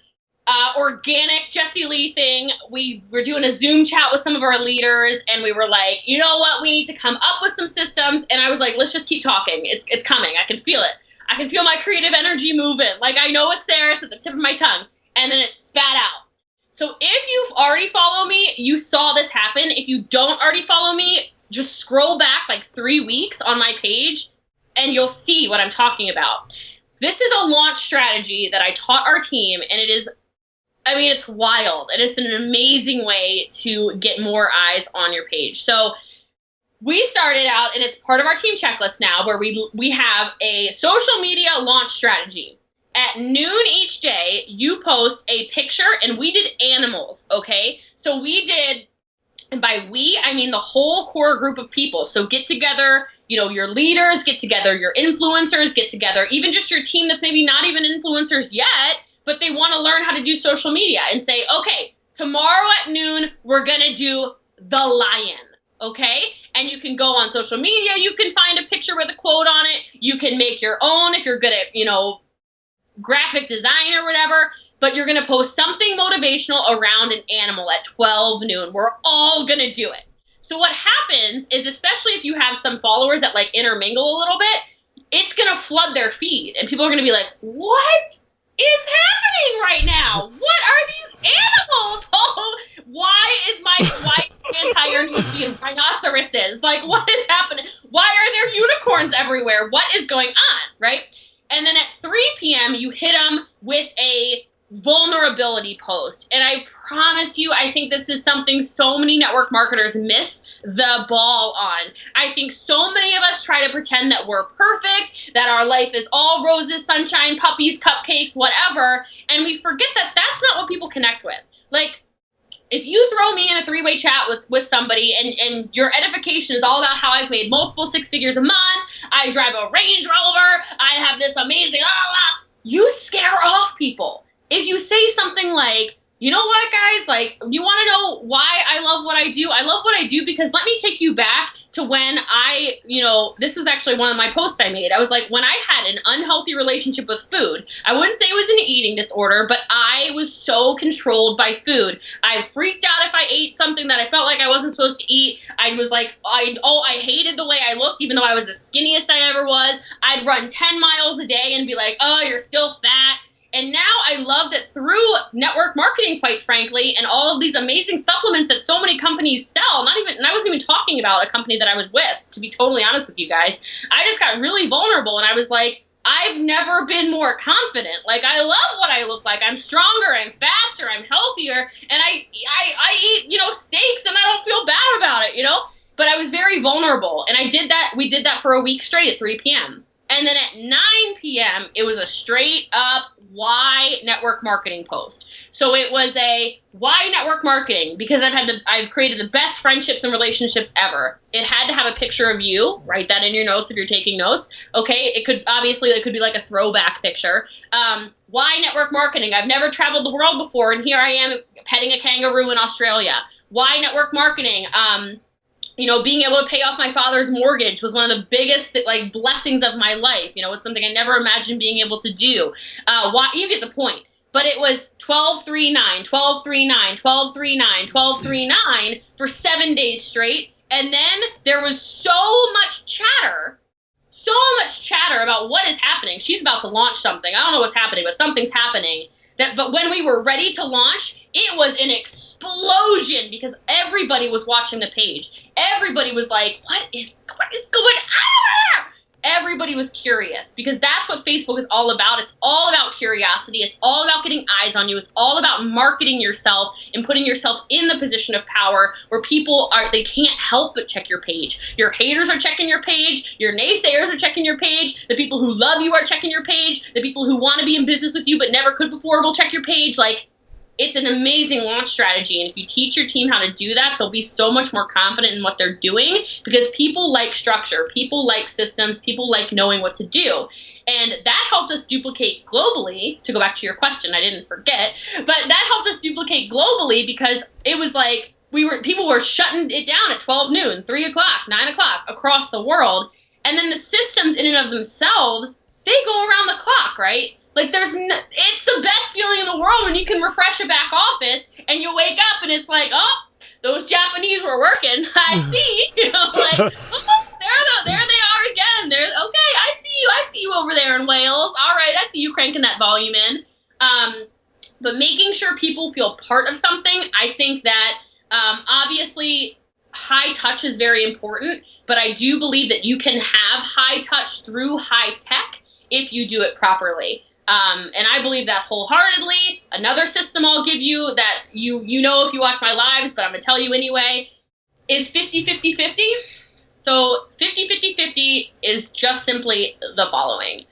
organic Jessie Lee thing. We were doing a Zoom chat with some of our leaders, and we were like, you know what, we need to come up with some systems. And I was like, let's just keep talking. It's coming. I can feel it. I can feel my creative energy moving. Like, I know it's there. It's at the tip of my tongue. And then it spat out. So if you've already followed me, you saw this happen. If you don't already follow me, just scroll back like 3 weeks on my page, and you'll see what I'm talking about. This is a launch strategy that I taught our team, and it's wild. And it's an amazing way to get more eyes on your page. So we started out, and it's part of our team checklist now, where we have a social media launch strategy. At noon each day, you post a picture, and we did animals, okay? So we did, and by we, I mean the whole core group of people. So get together, your leaders, get together your influencers, get together even just your team that's maybe not even influencers yet, but they want to learn how to do social media, and say, okay, tomorrow at noon, we're going to do the lion. Okay? And you can go on social media. You can find a picture with a quote on it. You can make your own if you're good at, graphic design or whatever. But you're going to post something motivational around an animal at 12 noon. We're all going to do it. So what happens is, especially if you have some followers that like intermingle a little bit, it's going to flood their feed. And people are going to be like, what is happening right now? What are these animals? Oh, why entire newsfeed rhinoceroses? Like, what is happening? Why are there unicorns everywhere? What is going on, right? And then at 3 p.m., you hit them with a vulnerability post. And I promise you, I think this is something so many network marketers miss the ball on. I think so many of us try to pretend that we're perfect, that our life is all roses, sunshine, puppies, cupcakes, whatever, and we forget that that's not what people connect with. Like, if you throw me in a 3-way chat with somebody and your edification is all about how I've made multiple 6 figures a month, I drive a Range Rover, I have this amazing, you scare off people. If you say something like, you know what, guys, like, you want to know why I love what I do? I love what I do because let me take you back to when this was actually one of my posts I made. I was like, when I had an unhealthy relationship with food, I wouldn't say it was an eating disorder, but I was so controlled by food. I freaked out if I ate something that I felt like I wasn't supposed to eat. I was like, I hated the way I looked, even though I was the skinniest I ever was. I'd run 10 miles a day and be like, oh, you're still fat. And now I love that through network marketing, quite frankly, and all of these amazing supplements that so many companies sell, and I wasn't even talking about a company that I was with, to be totally honest with you guys. I just got really vulnerable, and I was like, I've never been more confident. Like, I love what I look like. I'm stronger, I'm faster, I'm healthier, and I eat, steaks, and I don't feel bad about it, But I was very vulnerable, and we did that for a week straight at 3 p.m. And then at 9 p.m., it was a straight up why network marketing post. So it was a why network marketing, because I've created the best friendships and relationships ever. It had to have a picture of you. Write that in your notes if you're taking notes. Okay, it could be like a throwback picture. Why network marketing? I've never traveled the world before, and here I am petting a kangaroo in Australia. Why network marketing? Being able to pay off my father's mortgage was one of the biggest blessings of my life. It's something I never imagined being able to do. Why, you get the point. But it was 12-3-9, 12-3-9, 12-3-9, 12-3-9 for 7 days straight. And then there was so much chatter about what is happening. She's about to launch something. I don't know what's happening, but something's happening. But when we were ready to launch, it was an explosion because everybody was watching the page. Everybody was like, what is going on? Everybody was curious because that's what Facebook is all about. It's all about curiosity. It's all about getting eyes on you. It's all about marketing yourself and putting yourself in the position of power where they can't help but check your page. Your haters are checking your page. Your naysayers are checking your page. The people who love you are checking your page. The people who want to be in business with you but never could before will check your page. Like, it's an amazing launch strategy. And if you teach your team how to do that, they'll be so much more confident in what they're doing because people like structure, people like systems, people like knowing what to do. And that helped us duplicate globally, to go back to your question, I didn't forget, but that helped us duplicate globally because it was like people were shutting it down at 12 noon, 3 o'clock, 9 o'clock across the world. And then the systems in and of themselves, they go around the clock, right? Like it's the best feeling in the world when you can refresh a back office and you wake up and it's like, oh, those Japanese were working. I see, like, oh, there they are again. Okay, I see you over there in Wales. All right, I see you cranking that volume in. But making sure people feel part of something, I think that obviously high touch is very important, but I do believe that you can have high touch through high tech if you do it properly. And I believe that wholeheartedly. Another system I'll give you that you know if you watch my lives, but I'm going to tell you anyway, is 50-50-50. So 50-50-50 is just simply the following.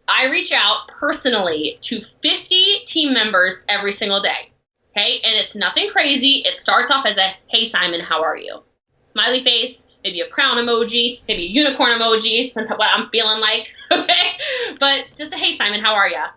I reach out personally to 50 team members every single day. Okay? And it's nothing crazy. It starts off as a, hey, Simon, how are you? Smiley face, maybe a crown emoji, maybe a unicorn emoji. Depends on what I'm feeling like. Okay? But just a, hey, Simon, how are ya?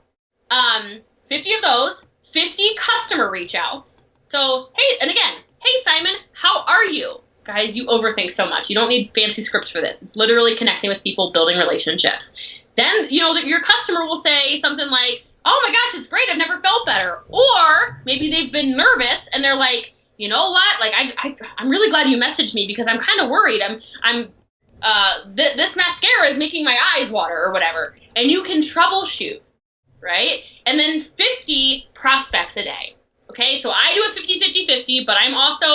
50 of those, 50 customer reach outs. So, hey, and again, hey, Simon, how are you? Guys, you overthink so much. You don't need fancy scripts for this. It's literally connecting with people, building relationships. Then, your customer will say something like, oh my gosh, it's great. I've never felt better. Or maybe they've been nervous and they're like, you know what? Like, I'm really glad you messaged me because I'm kind of worried. This mascara is making my eyes water or whatever. And you can troubleshoot, right? And then 50 prospects a day. Okay, so I do a 50-50-50, but I'm also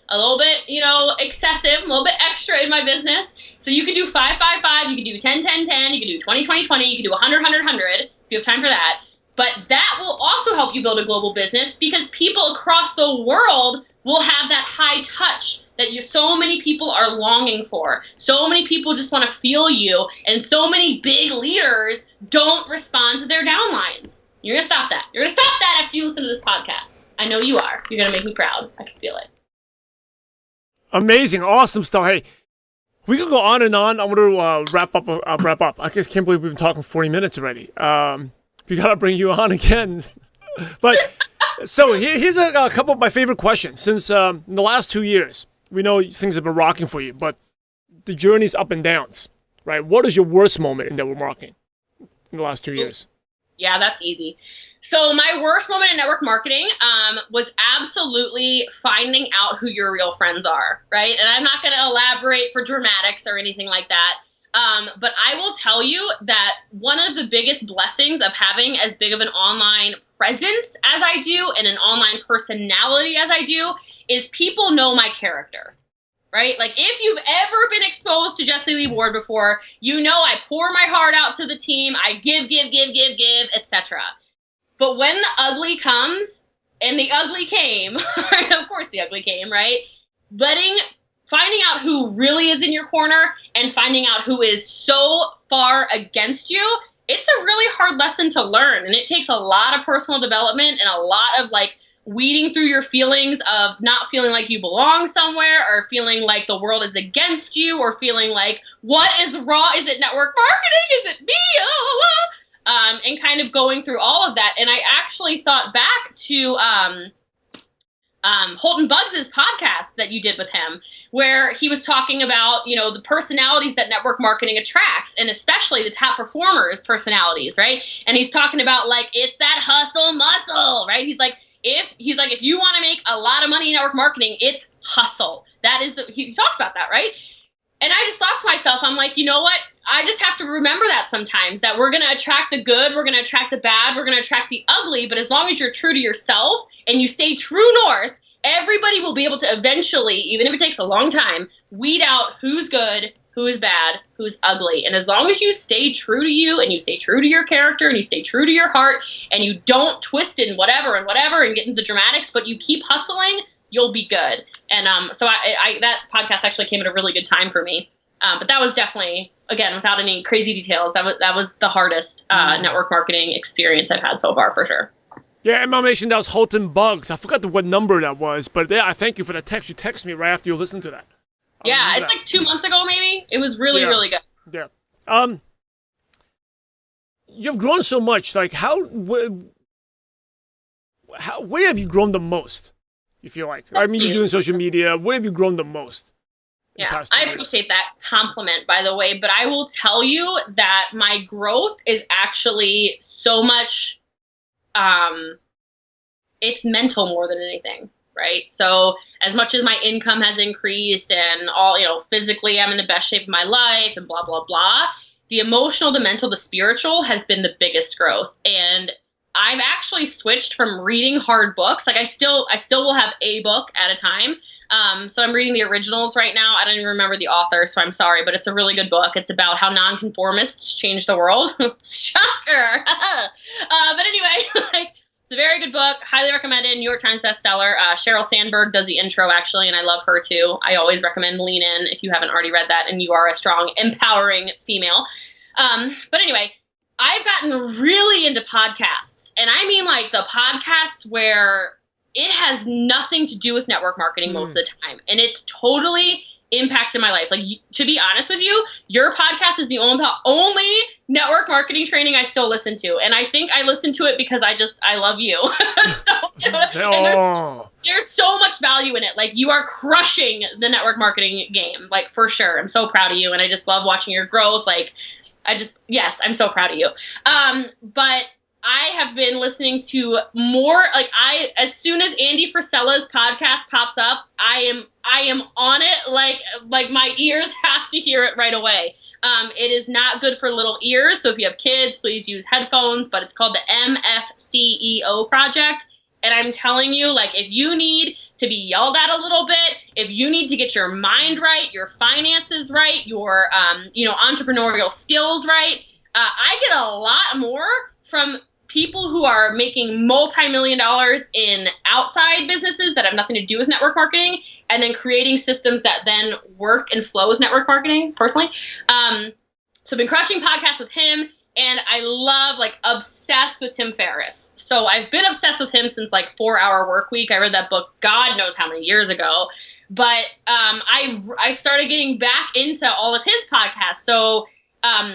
a little bit, excessive, a little bit extra in my business. So you can do 5-5-5, you can do 10-10-10, you can do 20-20-20, you can do 100-100-100 if you have time for that. But that will also help you build a global business because people across the world will have that high touch that so many people are longing for. So many people just want to feel you, and so many big leaders don't respond to their downlines. You're going to stop that. You're going to stop that after you listen to this podcast. I know you are. You're going to make me proud. I can feel it. Amazing. Awesome stuff. Hey, we could go on and on. I want to wrap up. I just can't believe we've been talking 40 minutes already. We got to bring you on again. But so here's a couple of my favorite questions. Since in the last 2 years, we know things have been rocking for you, but the journey's up and downs, right? What is your worst moment in network marketing in the last 2 years? Yeah, that's easy. So my worst moment in network marketing was absolutely finding out who your real friends are, right? And I'm not going to elaborate for dramatics or anything like that. But I will tell you that one of the biggest blessings of having as big of an online presence as I do and an online personality as I do is people know my character, right? Like if you've ever been exposed to Jessie Lee Ward before, I pour my heart out to the team. I give, etc. But when the ugly comes, and the ugly came, of course the ugly came, right? Finding out who really is in your corner and finding out who is so far against you, it's a really hard lesson to learn. And it takes a lot of personal development and a lot of weeding through your feelings of not feeling like you belong somewhere or feeling like the world is against you or feeling like, what is wrong? Is it network marketing? Is it me? And kind of going through all of that. And I actually thought back to Holton Buggs' podcast that you did with him, where he was talking about, the personalities that network marketing attracts, and especially the top performers' personalities, right? And he's talking about it's that hustle muscle, right? He's like, if you want to make a lot of money in network marketing, it's hustle. He talks about that, right? And I just thought to myself, I'm like, you know what? I just have to remember that sometimes, that we're going to attract the good, we're going to attract the bad, we're going to attract the ugly. But as long as you're true to yourself and you stay true north, everybody will be able to eventually, even if it takes a long time, weed out who's good, who's bad, who's ugly. And as long as you stay true to you and you stay true to your character and you stay true to your heart and you don't twist it and whatever and get into the dramatics, but you keep hustling, you'll be good. And so that podcast actually came at a really good time for me. But that was definitely, again, without any crazy details, that was the hardest network marketing experience I've had so far, for sure. Yeah, MLM Nation, that was Halton Bugs. I forgot what number that was, but yeah, I thank you for the text. You texted me right after you listened to that. Yeah, it's like 2 months ago, maybe. It was really, really good. Yeah. You've grown so much. Like, where have you grown the most? You feel like? I mean, you're doing social media. Where have you grown the most? Yeah, I appreciate that compliment, by the way. But I will tell you that my growth is actually so much, it's mental more than anything, right? So as much as my income has increased and all, physically I'm in the best shape of my life and blah, blah, blah, the emotional, the mental, the spiritual has been the biggest growth. And I've actually switched from reading hard books. Like I still will have a book at a time. So I'm reading the originals right now. I don't even remember the author, so I'm sorry, but it's a really good book. It's about how nonconformists change the world. Shocker. But anyway, it's a very good book. Highly recommended. New York Times bestseller. Sheryl Sandberg does the intro, actually, and I love her too. I always recommend Lean In if you haven't already read that and you are a strong, empowering female. But anyway, I've gotten really into podcasts, and I mean like the podcasts where it has nothing to do with network marketing most of the time, and it's totally impacted my life. Like, to be honest with you, your podcast is the only network marketing training I still listen to, and I think I listen to it because I love you. And there's so much value in it. Like, you are crushing the network marketing game, like, for sure. I'm so proud of you, and I just love watching your growth. Like, yes, I'm so proud of you. But I have been listening to more, as soon as Andy Frisella's podcast pops up, I am on it. Like my ears have to hear it right away. It is not good for little ears. So if you have kids, please use headphones, but it's called the MFCEO Project. And I'm telling you, like, if you need to be yelled at a little bit, if you need to get your mind right, your finances right, your, entrepreneurial skills right, I get a lot more from people who are making multi-million dollars in outside businesses that have nothing to do with network marketing, and then creating systems that then work and flow with network marketing, personally. So I've been crushing podcasts with him, and I love, obsessed with Tim Ferriss. So I've been obsessed with him since 4 Hour Workweek. I read that book God knows how many years ago. But I started getting back into all of his podcasts. So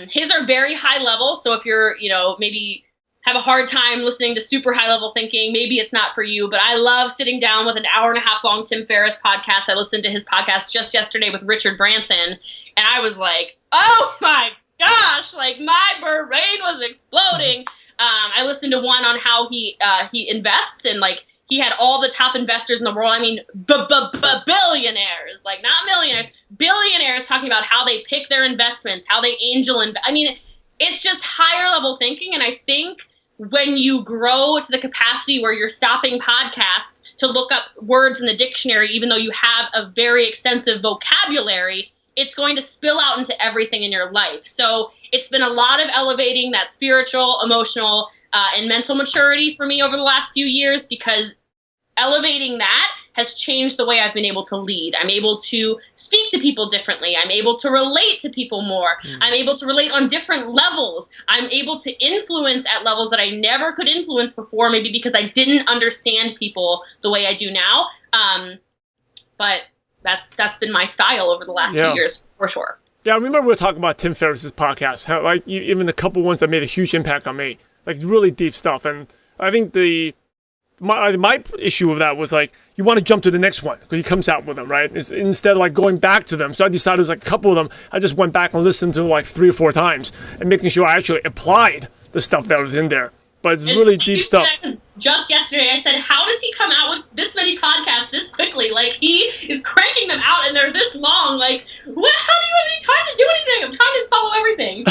his are very high level. So if you're, maybe have a hard time listening to super high level thinking, maybe it's not for you. But I love sitting down with an 1.5 hour long Tim Ferriss podcast. I listened to his podcast just yesterday with Richard Branson, and I was like, oh my gosh, my brain was exploding. I listened to one on how he invests, and he had all the top investors in the world. I mean, billionaires, not millionaires, billionaires, talking about how they pick their investments, how they angel invest. I mean, it's just higher level thinking. And I think when you grow to the capacity where you're stopping podcasts to look up words in the dictionary, even though you have a very extensive vocabulary, it's going to spill out into everything in your life. So it's been a lot of elevating that spiritual, emotional, and mental maturity for me over the last few years, because elevating that has changed the way I've been able to lead. I'm able to speak to people differently. I'm able to relate to people more. I'm able to relate on different levels. I'm able to influence at levels that I never could influence before, maybe because I didn't understand people the way I do now. But that's been my style over the last 2 years, for sure. Yeah, I remember we were talking about Tim Ferriss's podcast, how even the couple ones that made a huge impact on me, really deep stuff. And I think my issue with that was you want to jump to the next one because he comes out with them, right? Instead of going back to them. So I decided it was a couple of them. I just went back and listened to 3 or 4 times and making sure I actually applied the stuff that was in there. but it's really deep stuff. Just yesterday, I said, how does he come out with this many podcasts this quickly? Like, he is cranking them out, and they're this long. Like, how do you have any time to do anything? I'm trying to follow everything.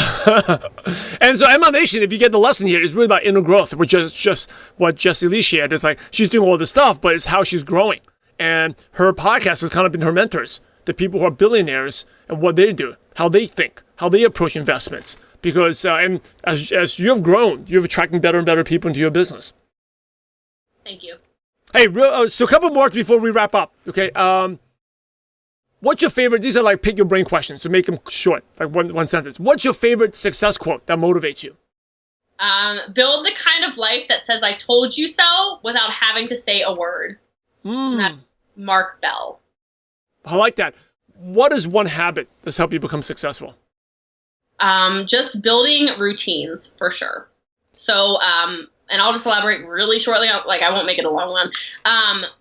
And so, Emma Nation, if you get the lesson here, it's really about inner growth, which is just what Jessie Lee shared. It's like she's doing all this stuff, but it's how she's growing. And her podcast has kind of been her mentors, the people who are billionaires and what they do, how they think, how they approach investments. Because, and as you've grown, you're attracting better and better people into your business. Thank you. Hey, so a couple more before we wrap up. Okay. What's your favorite? These are like pick your brain questions, so make them short, like one sentence. What's your favorite success quote that motivates you? Build the kind of life that says "I told you so" without having to say a word. That's Mark Bell. I like that. What is one habit that's helped you become successful? Just building routines, for sure. So, and I'll just elaborate really shortly. Like, I won't make it a long one.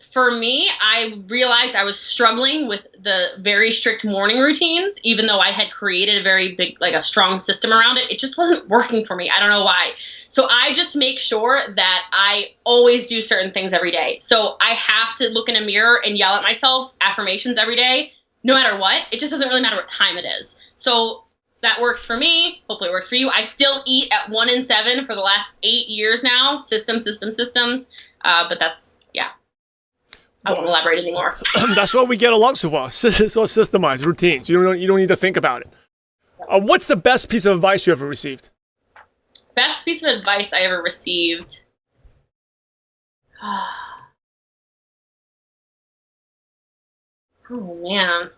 For me, I realized I was struggling with the very strict morning routines, even though I had created a very big, like a strong system around it. It just wasn't working for me. I don't know why. So I just make sure that I always do certain things every day. So I have to look in a mirror and yell at myself affirmations every day, no matter what. It just doesn't really matter what time it is. So that works for me. Hopefully it works for you. I still eat at 1 in 7 for the last 8 years now. Systems. But that's, yeah. I won't elaborate anymore. That's why we get along so well. So systemized routines. You don't need to think about it. What's the best piece of advice you ever received? Best piece of advice I ever received. Oh, man.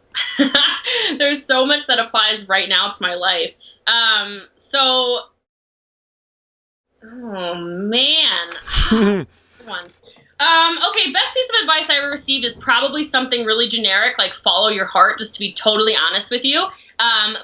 There's so much that applies right now to my life. Oh, man. Good one. Okay, best piece of advice I ever received is probably something really generic, like follow your heart, just to be totally honest with you.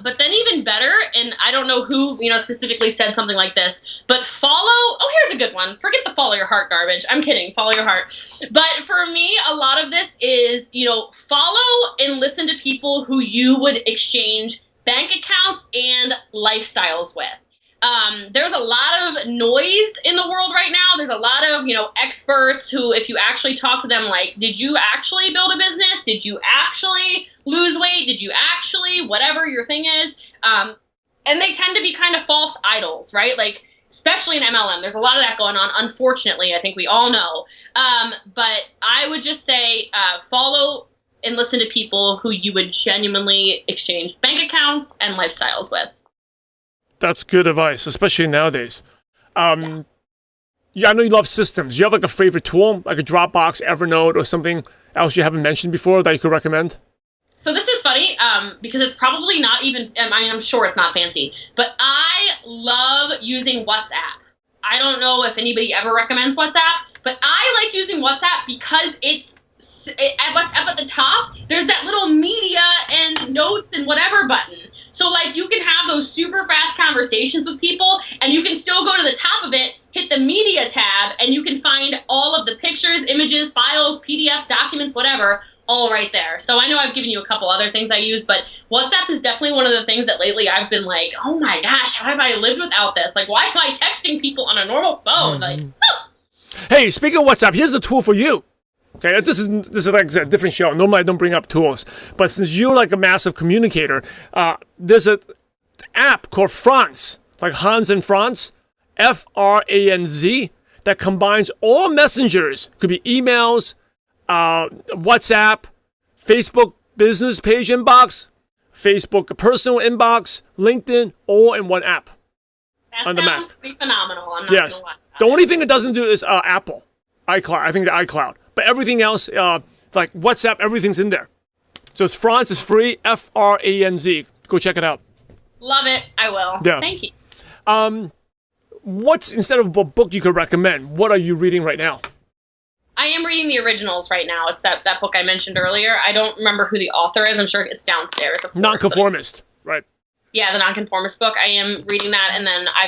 But then even better, and I don't know who, specifically said something like this, but here's a good one. Forget the follow your heart garbage. I'm kidding. Follow your heart. But for me, a lot of this is, follow and listen to people who you would exchange bank accounts and lifestyles with. There's a lot of noise in the world right now. There's a lot of, experts who, if you actually talk to them, like, did you actually build a business? Did you actually lose weight? Did you actually, whatever your thing is? And they tend to be kind of false idols, right? Like, especially in MLM, there's a lot of that going on. Unfortunately, I think we all know. But I would just say, follow and listen to people who you would genuinely exchange bank accounts and lifestyles with. That's good advice, especially nowadays. Yeah, I know you love systems. Do you have like a favorite tool, like a Dropbox, Evernote, or something else you haven't mentioned before that you could recommend? So this is funny because it's probably not even, I'm sure it's not fancy, but I love using WhatsApp. I don't know if anybody ever recommends WhatsApp, but I like using WhatsApp because up at the top, there's that little media and notes and whatever button. So, like, you can have those super fast conversations with people, and you can still go to the top of it, hit the media tab, and you can find all of the pictures, images, files, PDFs, documents, whatever, all right there. So I know I've given you a couple other things I use, but WhatsApp is definitely one of the things that lately I've been like, oh my gosh, how have I lived without this? Like, why am I texting people on a normal phone? Like, oh. Hey, speaking of WhatsApp, here's a tool for you. Okay, this is like I said, a different show. Normally I don't bring up tools, but since you're like a massive communicator, there's an app called Franz, like Hans and Franz, Franz, that combines all messengers. Could be emails, WhatsApp, Facebook business page inbox, Facebook personal inbox, LinkedIn, all in one app. That sounds pretty phenomenal. I'm not gonna lie. The only thing it doesn't do is Apple, iCloud. I think the iCloud. But everything else, like WhatsApp, everything's in there. So it's Franz, it's free, Franz. Go check it out. Love it. I will. Yeah. Thank you. What's, instead of a book you could recommend, what are you reading right now? I am reading the originals right now. It's that book I mentioned earlier. I don't remember who the author is. I'm sure it's downstairs. Nonconformist, right? Yeah, the Nonconformist book. I am reading that, and then I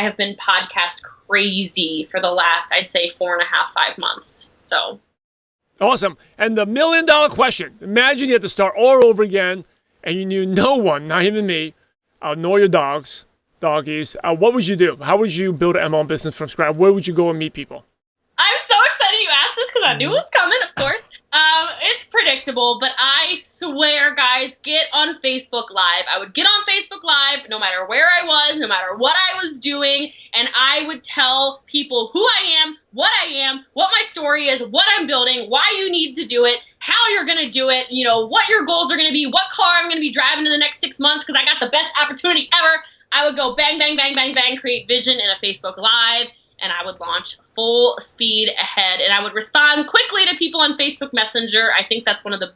have been podcast crazy for the last, I'd say, 4.5, 5 months. So awesome. And the $1 million question. Imagine you had to start all over again, and you knew no one, not even me, nor your dogs, doggies, what would you do? How would you build an MLM business from scratch? Where would you go and meet people? I'm so excited you asked this because I knew it was coming, of course. It's predictable, but I swear, guys, get on Facebook Live. I would get on Facebook Live no matter where I was, no matter what I was doing, and I would tell people who I am, what my story is, what I'm building, why you need to do it, how you're going to do it, you know, what your goals are going to be, what car I'm going to be driving in the next 6 months because I got the best opportunity ever. I would go bang, bang, bang, bang, bang, create vision in a Facebook Live, and I would launch full speed ahead. And I would respond quickly to people on Facebook Messenger. I think that's one of the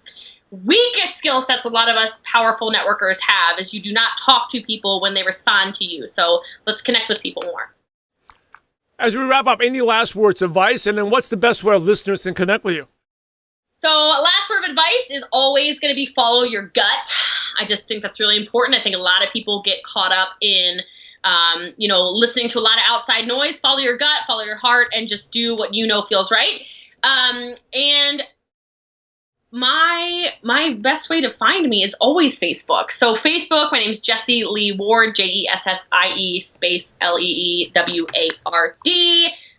weakest skill sets a lot of us powerful networkers have, is you do not talk to people when they respond to you. So let's connect with people more. As we wrap up, any last words of advice? And then what's the best way our listeners can connect with you? So last word of advice is always going to be follow your gut. I just think that's really important. I think a lot of people get caught up in listening to a lot of outside noise. Follow your gut, follow your heart, and just do what you know feels right. And my best way to find me is always Facebook. So Facebook, my name is Jessie Lee Ward, Jessie space LeeWard.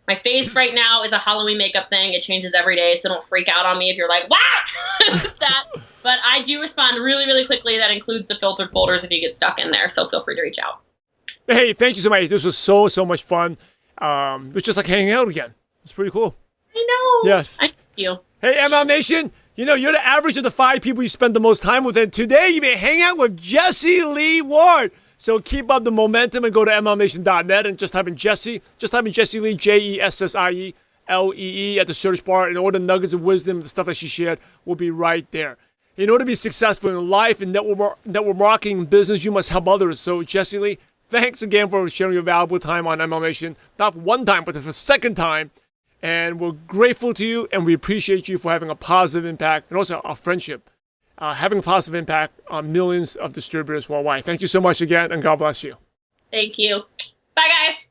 My face right now is a Halloween makeup thing. It changes every day, so don't freak out on me if you're like, what? It's that. But I do respond really, really quickly. That includes the filtered folders if you get stuck in there, so feel free to reach out. Hey, thank you so much. This was so much fun. It was just like hanging out again. It's pretty cool. I know. Yes. Thank you. Hey, MLM Nation, you know, you're the average of the 5 people you spend the most time with. And today you've been hanging out with Jessie Lee Ward. So keep up the momentum and go to MLMNation.net and just type in Jessie. Just type in Jessie Lee, JessieLee at the search bar, and all the nuggets of wisdom, the stuff that she shared, will be right there. In order to be successful in life and network marketing and business, you must help others. So Jessie Lee, thanks again for sharing your valuable time on MLM Nation. Not one time, but for the second time. And we're grateful to you, and we appreciate you for having a positive impact, and also our friendship, having a positive impact on millions of distributors worldwide. Thank you so much again, and God bless you. Thank you. Bye, guys.